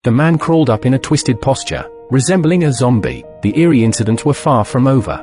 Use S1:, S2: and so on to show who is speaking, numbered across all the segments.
S1: The man crawled up in a twisted posture, resembling a zombie. The eerie incidents were far from over.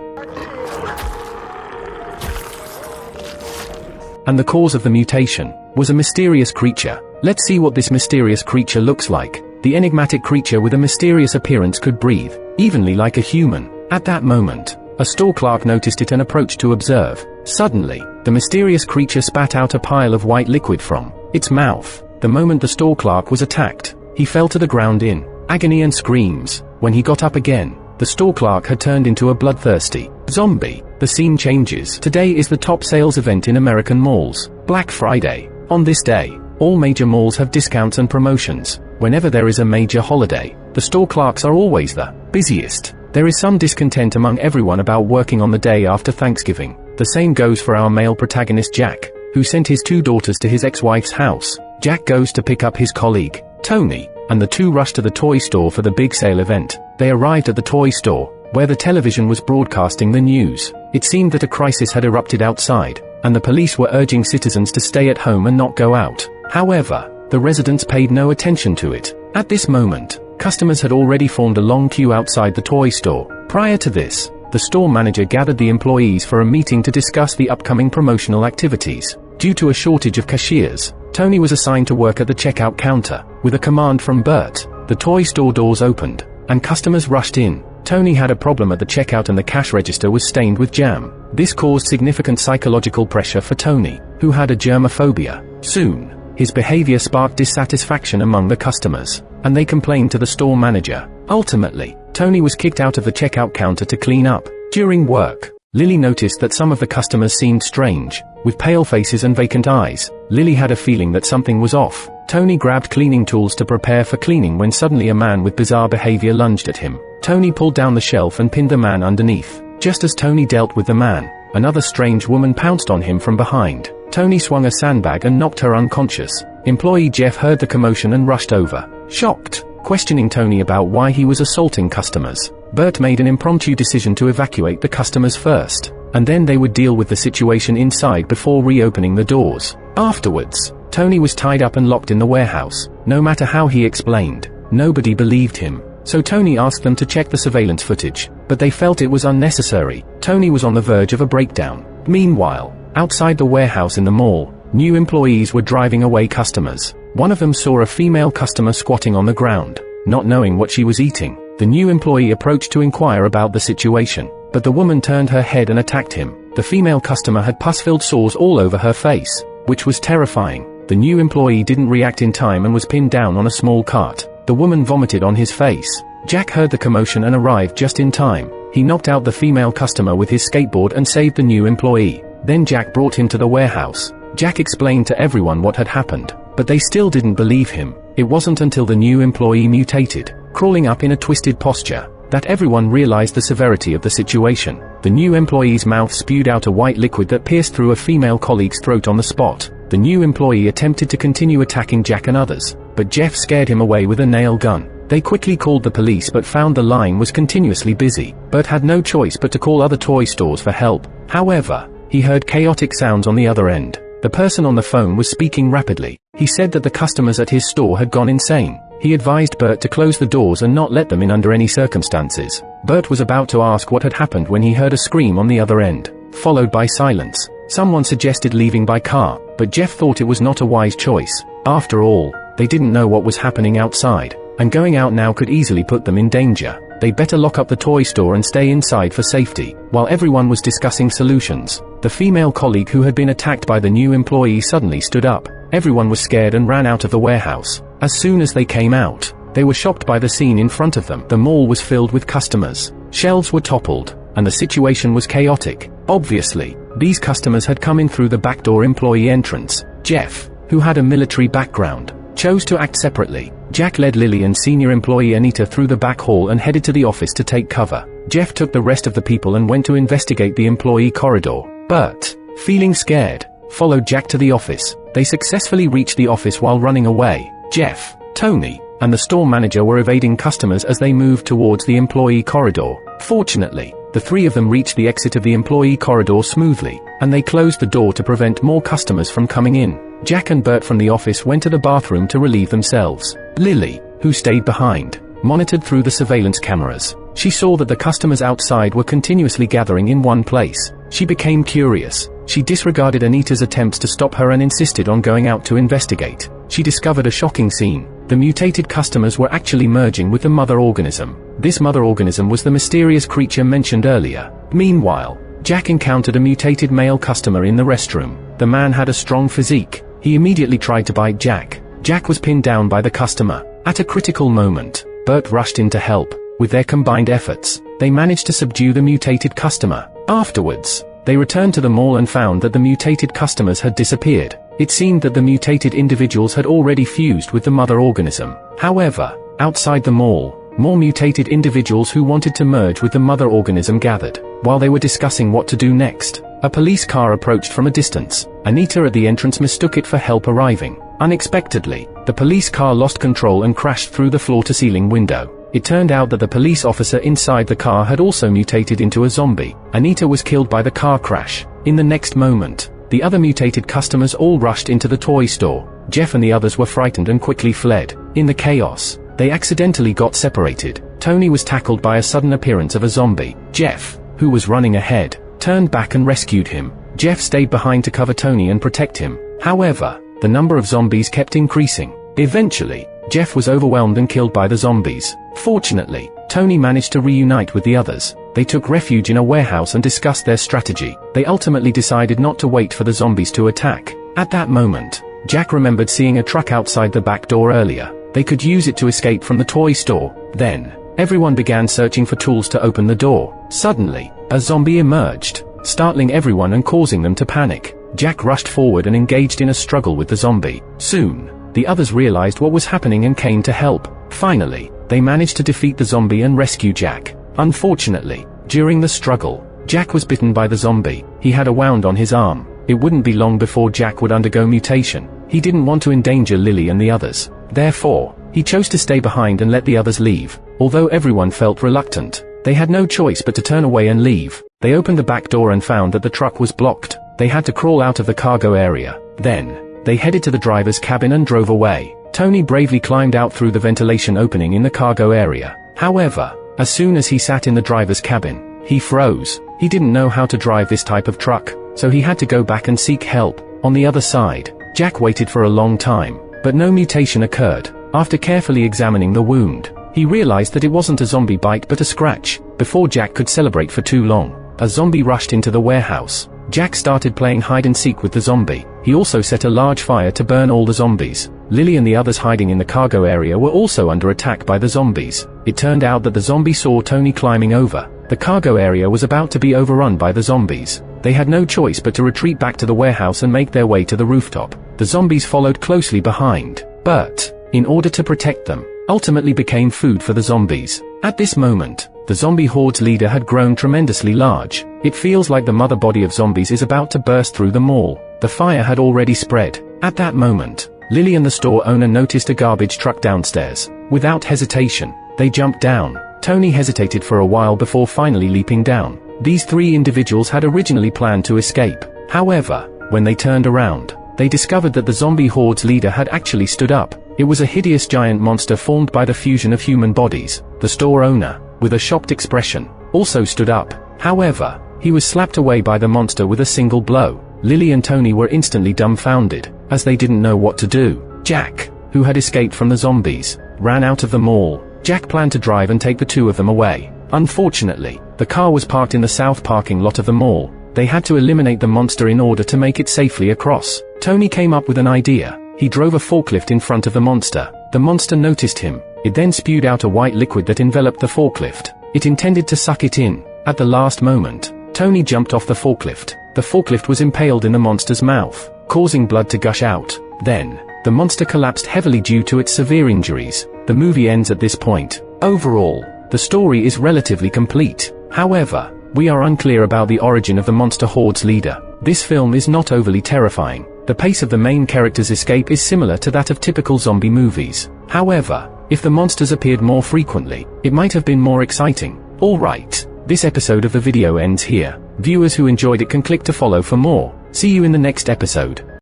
S1: And the cause of the mutation was a mysterious creature. Let's see what this mysterious creature looks like. The enigmatic creature with a mysterious appearance could breathe evenly like a human. At that moment, a store clerk noticed it and approached to observe. Suddenly, the mysterious creature spat out a pile of white liquid from its mouth. The moment the store clerk was attacked, he fell to the ground in agony and screams. When he got up again, the store clerk had turned into a bloodthirsty zombie. The scene changes. Today is the top sales event in American malls, Black Friday. On this day, all major malls have discounts and promotions. Whenever there is a major holiday, the store clerks are always the busiest. There is some discontent among everyone about working on the day after Thanksgiving. The same goes for our male protagonist Jack, who sent his 2 daughters to his ex-wife's house. Jack goes to pick up his colleague, Tony, and the two rush to the toy store for the big sale event. They arrived at the toy store, where the television was broadcasting the news. It seemed that a crisis had erupted outside, and the police were urging citizens to stay at home and not go out. However, the residents paid no attention to it. At this moment, customers had already formed a long queue outside the toy store. Prior to this, the store manager gathered the employees for a meeting to discuss the upcoming promotional activities. Due to a shortage of cashiers, Tony was assigned to work at the checkout counter. With a command from Bert, the toy store doors opened, and customers rushed in. Tony had a problem at the checkout and the cash register was stained with jam. This caused significant psychological pressure for Tony, who had a germophobia. Soon, his behavior sparked dissatisfaction among the customers, and they complained to the store manager. Ultimately, Tony was kicked out of the checkout counter to clean up. During work, Lily noticed that some of the customers seemed strange, with pale faces and vacant eyes. Lily had a feeling that something was off. Tony grabbed cleaning tools to prepare for cleaning when suddenly a man with bizarre behavior lunged at him. Tony pulled down the shelf and pinned the man underneath. Just as Tony dealt with the man, another strange woman pounced on him from behind. Tony swung a sandbag and knocked her unconscious. Employee Jeff heard the commotion and rushed over, shocked, questioning Tony about why he was assaulting customers. Bert made an impromptu decision to evacuate the customers first, and then they would deal with the situation inside before reopening the doors. Afterwards, Tony was tied up and locked in the warehouse. No matter how he explained, nobody believed him. So Tony asked them to check the surveillance footage, but they felt it was unnecessary. Tony was on the verge of a breakdown. Meanwhile, outside the warehouse in the mall, new employees were driving away customers. One of them saw a female customer squatting on the ground, not knowing what she was eating. The new employee approached to inquire about the situation, but the woman turned her head and attacked him. The female customer had pus-filled sores all over her face, which was terrifying. The new employee didn't react in time and was pinned down on a small cart. The woman vomited on his face. Jack heard the commotion and arrived just in time. He knocked out the female customer with his skateboard and saved the new employee. Then Jack brought him to the warehouse. Jack explained to everyone what had happened, but they still didn't believe him. It wasn't until the new employee mutated, crawling up in a twisted posture, that everyone realized the severity of the situation. The new employee's mouth spewed out a white liquid that pierced through a female colleague's throat on the spot. The new employee attempted to continue attacking Jack and others, but Jeff scared him away with a nail gun. They quickly called the police but found the line was continuously busy. Bert had no choice but to call other toy stores for help. However, he heard chaotic sounds on the other end. The person on the phone was speaking rapidly. He said that the customers at his store had gone insane. He advised Bert to close the doors and not let them in under any circumstances. Bert was about to ask what had happened when he heard a scream on the other end, followed by silence. Someone suggested leaving by car, but Jeff thought it was not a wise choice. After all, they didn't know what was happening outside, and going out now could easily put them in danger. They'd better lock up the toy store and stay inside for safety. While everyone was discussing solutions, the female colleague who had been attacked by the new employee suddenly stood up. Everyone was scared and ran out of the warehouse. As soon as they came out, they were shocked by the scene in front of them. The mall was filled with customers. Shelves were toppled, and the situation was chaotic. Obviously, these customers had come in through the backdoor employee entrance. Jeff, who had a military background, chose to act separately. Jack led Lily and senior employee Anita through the back hall and headed to the office to take cover. Jeff took the rest of the people and went to investigate the employee corridor. Bert, feeling scared, followed Jack to the office. They successfully reached the office while running away. Jeff, Tony, and the store manager were evading customers as they moved towards the employee corridor. Fortunately, the three of them reached the exit of the employee corridor smoothly, and they closed the door to prevent more customers from coming in. Jack and Bert from the office went to the bathroom to relieve themselves. Lily, who stayed behind, monitored through the surveillance cameras. She saw that the customers outside were continuously gathering in one place. She became curious. She disregarded Anita's attempts to stop her and insisted on going out to investigate. She discovered a shocking scene. The mutated customers were actually merging with the mother organism. This mother organism was the mysterious creature mentioned earlier. Meanwhile, Jack encountered a mutated male customer in the restroom. The man had a strong physique. He immediately tried to bite Jack. Jack was pinned down by the customer. At a critical moment, Bert rushed in to help. With their combined efforts, they managed to subdue the mutated customer. Afterwards, they returned to the mall and found that the mutated customers had disappeared. It seemed that the mutated individuals had already fused with the mother organism. However, outside the mall, more mutated individuals who wanted to merge with the mother organism gathered. While they were discussing what to do next, a police car approached from a distance. Anita at the entrance mistook it for help arriving. Unexpectedly, the police car lost control and crashed through the floor-to-ceiling window. It turned out that the police officer inside the car had also mutated into a zombie. Anita was killed by the car crash. In the next moment, the other mutated customers all rushed into the toy store. Jeff and the others were frightened and quickly fled. In the chaos, they accidentally got separated. Tony was tackled by a sudden appearance of a zombie. Jeff, who was running ahead, turned back and rescued him. Jeff stayed behind to cover Tony and protect him. However, the number of zombies kept increasing. Eventually, Jeff was overwhelmed and killed by the zombies. Fortunately, Tony managed to reunite with the others. They took refuge in a warehouse and discussed their strategy. They ultimately decided not to wait for the zombies to attack. At that moment, Jack remembered seeing a truck outside the back door earlier. They could use it to escape from the toy store. Then, everyone began searching for tools to open the door. Suddenly, a zombie emerged, startling everyone and causing them to panic. Jack rushed forward and engaged in a struggle with the zombie. Soon, the others realized what was happening and came to help. Finally, they managed to defeat the zombie and rescue Jack. Unfortunately, during the struggle, Jack was bitten by the zombie. He had a wound on his arm. It wouldn't be long before Jack would undergo mutation. He didn't want to endanger Lily and the others. Therefore, he chose to stay behind and let the others leave. Although everyone felt reluctant, they had no choice but to turn away and leave. They opened the back door and found that the truck was blocked. They had to crawl out of the cargo area. Then, they headed to the driver's cabin and drove away. Tony bravely climbed out through the ventilation opening in the cargo area. However, as soon as he sat in the driver's cabin, he froze. He didn't know how to drive this type of truck, so he had to go back and seek help. On the other side, Jack waited for a long time, but no mutation occurred. After carefully examining the wound, he realized that it wasn't a zombie bite but a scratch. Before Jack could celebrate for too long, a zombie rushed into the warehouse. Jack started playing hide-and-seek with the zombie. He also set a large fire to burn all the zombies. Lily and the others hiding in the cargo area were also under attack by the zombies. It turned out that the zombie saw Tony climbing over. The cargo area was about to be overrun by the zombies. They had no choice but to retreat back to the warehouse and make their way to the rooftop. The zombies followed closely behind. Bert, in order to protect them, ultimately became food for the zombies. At this moment, the zombie horde's leader had grown tremendously large. It feels like the mother body of zombies is about to burst through the mall. The fire had already spread. At that moment, Lily and the store owner noticed a garbage truck downstairs. Without hesitation, they jumped down. Tony hesitated for a while before finally leaping down. These three individuals had originally planned to escape. However, when they turned around, they discovered that the zombie horde's leader had actually stood up. It was a hideous giant monster formed by the fusion of human bodies. The store owner, with a shocked expression, also stood up. However, he was slapped away by the monster with a single blow. Lily and Tony were instantly dumbfounded, as they didn't know what to do. Jack, who had escaped from the zombies, ran out of the mall. Jack planned to drive and take the two of them away. Unfortunately, the car was parked in the south parking lot of the mall. They had to eliminate the monster in order to make it safely across. Tony came up with an idea. He drove a forklift in front of the monster. The monster noticed him. It then spewed out a white liquid that enveloped the forklift. It intended to suck it in. At the last moment, Tony jumped off the forklift. The forklift was impaled in the monster's mouth, causing blood to gush out. Then, the monster collapsed heavily due to its severe injuries. The movie ends at this point. Overall, the story is relatively complete. However, we are unclear about the origin of the monster horde's leader. This film is not overly terrifying. The pace of the main character's escape is similar to that of typical zombie movies. However, if the monsters appeared more frequently, it might have been more exciting. Alright, this episode of the video ends here. Viewers who enjoyed it can click to follow for more. See you in the next episode.